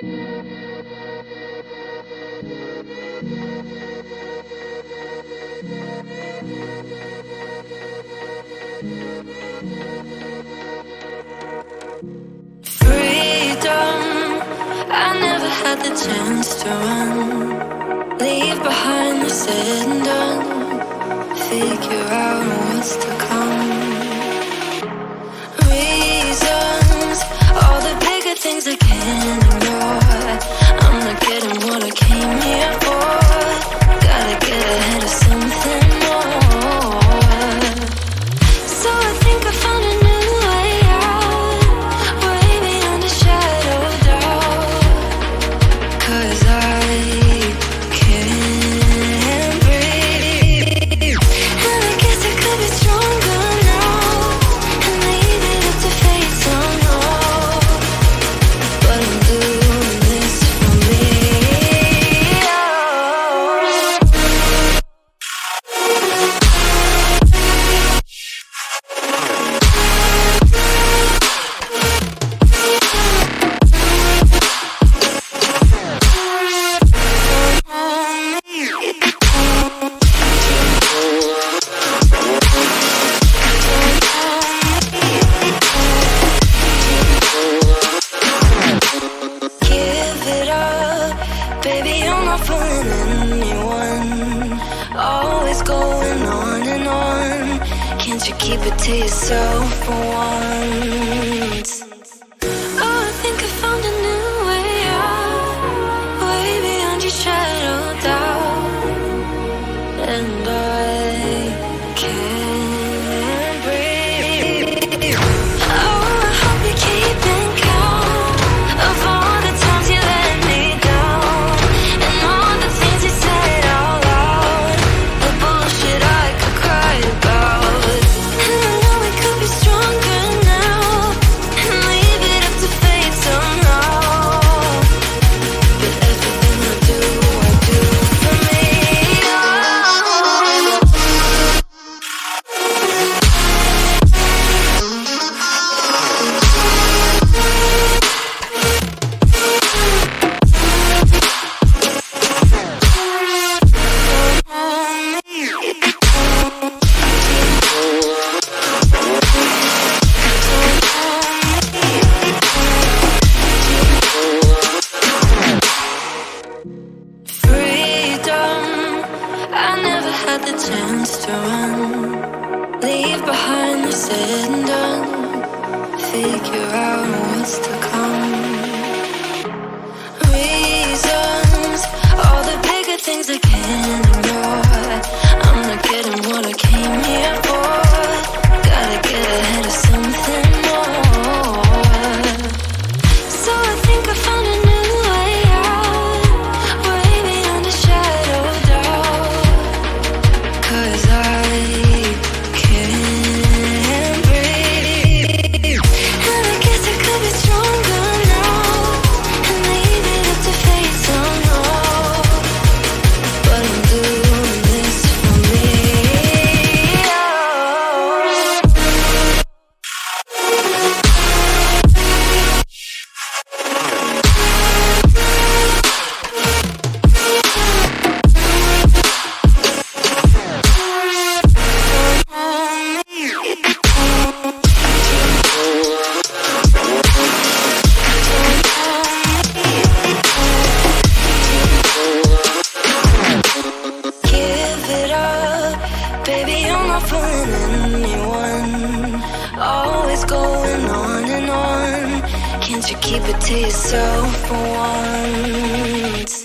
I never had the chance to run, leave behind the said and done, figure out what's to come. Reasons, all the bigger things I can't ignore. I'm not getting what I came here for. Gotta get ahead of something more. So I think I found a new way out, way beyond a shadow of doubt. 'Cause I can't breathe, and I guess I could be stronger now and leave it up to fate somehow. But I'm doing this for me. Give it up, baby, you're not fooling anyone. Always going on and on. Can't you keep it to yourself for once? Oh, I think I found a new way out, way beyond your shadow of doubt. And I can't breathe. Oh, I hope you're keeping count of all the times you let me down, and all the things you said out loud, the bullshit I could cry about. And I know we could be stronger now and leave it up to fate somehow. But everything I do for me. Freedom, I never had the chance to run, leave behind the said and done, figure out what's to come. Reasons, all the bigger things I can't ignore. I'm not getting what I came here for. Gotta get ahead of something more. So I think I found a new way out, way beyond a shadow of doubt. 'Cause I can't breathe, and I guess I could be stronger now and leave it up to fate somehow. But I'm doing this for me. Give it up, baby, you're not fooling anyone. Always going on and on. Can't you keep it to yourself for once?